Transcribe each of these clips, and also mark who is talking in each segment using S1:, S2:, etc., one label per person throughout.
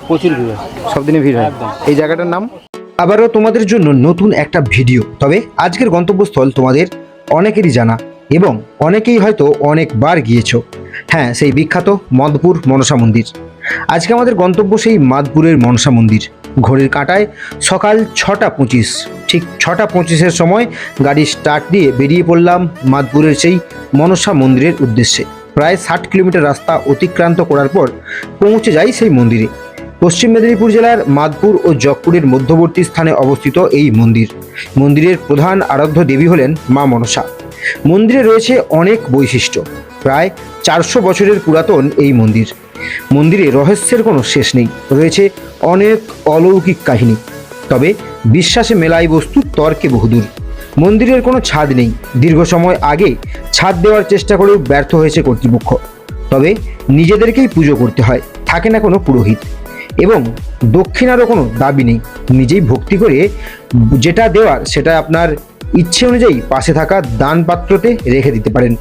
S1: প্রচুর ভিড় হয়,
S2: সব দিনে ভিড় হয়।
S1: একদম।
S2: এই জায়গাটার নাম? আবারও তোমাদের জন্য নতুন একটা ভিডিও। তবে আজকের গন্তব্যস্থল তোমাদের অনেকেরই জানা এবং অনেকেই হয়তো অনেকবার গিয়েছো। হ্যাঁ, সেই বিখ্যাত মদপুর মনসা মন্দির। আজকে আমাদের গন্তব্য সেই মাদপুরের মনসা মন্দির। ঘড়ির কাঁটায় সকাল 6:25, ঠিক 6:25-এর সময় গাড়ি স্টার্ট দিয়ে বেরিয়ে পড়লাম মাদপুরের সেই মনসা মন্দিরের উদ্দেশ্যে। প্রায় 60 কিলোমিটার রাস্তা অতিক্রান্ত করার পর পৌঁছে যাই সেই মন্দিরে। পশ্চিম মেদিনীপুর জেলার মাদপুর ও জগপুরের মধ্যবর্তী স্থানে অবস্থিত এই মন্দির। মন্দিরের প্রধান আরাধ্য দেবী হলেন মা মনসা। মন্দিরে রয়েছে অনেক বৈশিষ্ট্য। প্রায় 400 বছরের পুরাতন এই মন্দির। মন্দিরে রহস্যের কোনো শেষ নেই, রয়েছে অনেক অলৌকিক কাহিনী। তবে বিশ্বাসে মেলাই বস্তু তর্কে বহুদূর। মন্দিরের কোনো ছাদ নেই। দীর্ঘ সময় আগে ছাদ দেওয়ার চেষ্টা করেও ব্যর্থ হয়েছে কর্তৃপক্ষ। তবে নিজেদেরকেই পুজো করতে হয়, থাকে না কোনো পুরোহিত, এবং দক্ষিণারও কোনো দাবি নেই। নিজেই ভক্তি করে যেটা দেওয়ার সেটা আপনার ইচ্ছে অনুযায়ী পাশে থাকা দান পাত্রতে রেখে দিতে পারেন।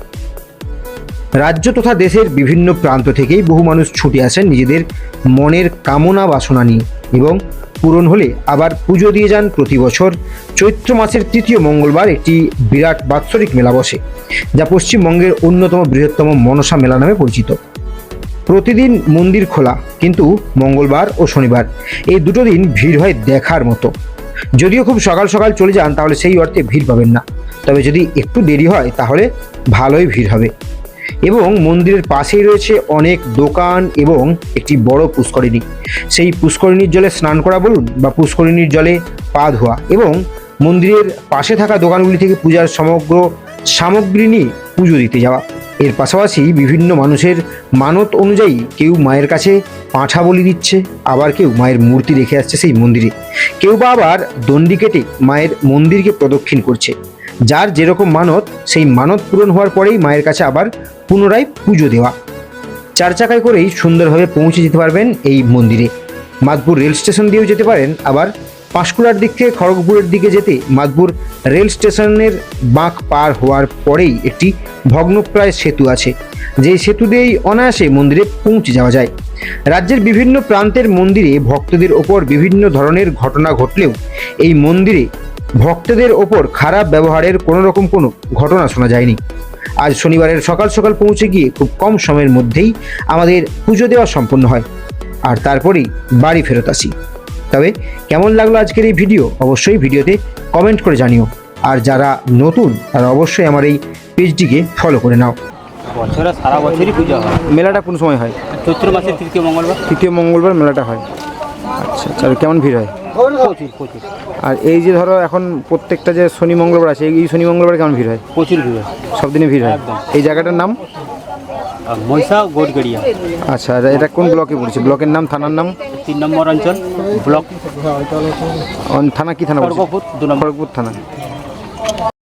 S2: রাজ্য তথা দেশের বিভিন্ন প্রান্ত থেকেই বহু মানুষ ছুটে আসেন নিজেদের মনের কামনা বাসনা নিয়ে, এবং পূরণ হলে আবার পুজো দিয়ে যান। প্রতি বছর চৈত্র মাসের 3য় মঙ্গলবার একটি বিরাট বাৎসরিক মেলা বসে, যা পশ্চিমবঙ্গের অন্যতম বৃহত্তম মনসা মেলা নামে পরিচিত। প্রতিদিন মন্দির খোলা, কিন্তু মঙ্গলবার ও শনিবার এই দুটো দিন ভিড় হয় দেখার মতো। যদিও খুব সকাল সকাল চলে যান তাহলে সেই অর্থে ভিড় পাবেন না, তবে যদি একটু দেরি হয় তাহলে ভালোই ভিড় হবে। এবং মন্দিরের পাশেই রয়েছে অনেক দোকান এবং একটি বড় পুষ্করিণী। সেই পুষ্করিণীর জলে স্নান করা বলুন বা পুষ্করিণীর জলে পা ধোয়া, এবং মন্দিরের পাশে থাকা দোকানগুলি থেকে পূজার সমগ্র সামগ্রী নিয়ে পুজো দিতে যাওয়া। এর পাশাপাশি বিভিন্ন মানুষের মানত অনুযায়ী কেউ মায়ের কাছে পাঁঠা বলি দিচ্ছে, আবার কেউ মায়ের মূর্তি রেখে আসছে সেই মন্দিরে, কেউ বা আবার দণ্ডি কেটে মায়ের মন্দিরকে প্রদক্ষিণ করছে। যার যেরকম মানত, সেই মানত পূরণ হওয়ার পরেই মায়ের কাছে আবার পুনরায় পুজো দেওয়া। 4 চাকায় করেই সুন্দরভাবে পৌঁছে যেতে পারবেন এই মন্দিরে। মাদপুর রেল স্টেশন দিয়েও যেতে পারেন, আবার পাঁশকুড়ার দিক থেকে খড়গপুরের দিকে যেতে মাদপুর রেল স্টেশনের বাঁক পার হওয়ার পরেই একটি ভগ্নপ্রায় সেতু আছে, যেই সেতু দিয়েই অনায়াসে মন্দিরে পৌঁছে যাওয়া যায়। রাজ্যের বিভিন্ন প্রান্তের মন্দিরে ভক্তদের ওপর বিভিন্ন ধরনের ঘটনা ঘটলেও এই মন্দিরে ভক্তদের ওপর খারাপ ব্যবহারের কোনো রকম কোনো ঘটনা শোনা যায়নি। আজ শনিবারের সকাল সকাল পৌঁছে গিয়ে খুব কম সময়ের মধ্যেই আমাদের পুজো দেওয়া সম্পন্ন হয়, আর তারপরেই বাড়ি ফেরত আসি। তবে কেমন লাগলো আজকের এই ভিডিও অবশ্যই ভিডিওতে কমেন্ট করে জানিও। আর যারা নতুন তারা অবশ্যই আমার এই পেজটিকে ফলো করে নাও।
S1: বছরে সারা বছরই পূজা হয়।
S2: মেলাটা কোন সময় হয়?
S1: চৈত্র মাসের 3য় মঙ্গলবার।
S2: 3য় মঙ্গলবার মেলাটা হয়। আচ্ছা আচ্ছা, আর কেমন ভিড় হয়?
S1: প্রচুর প্রচুর
S2: আর এই যে ধরো এখন প্রত্যেকটা যে শনি মঙ্গলবার আছে, এই শনি মঙ্গলবার কেমন ভিড় হয়?
S1: প্রচুর ভিড় হয়,
S2: সব দিনে ভিড় হয়।
S1: একদম।
S2: এই জায়গাটার নাম?
S1: মহিষা গোটগড়িয়া।
S2: আচ্ছা, এটা কোন ব্লকে পড়ছে? ব্লকের নাম, থানার নাম?
S1: 3 নম্বর অঞ্চল, ব্লক।
S2: থানা কি থানা?
S1: খড়গপুর 2 নম্বর।
S2: খড়গপুর থানা।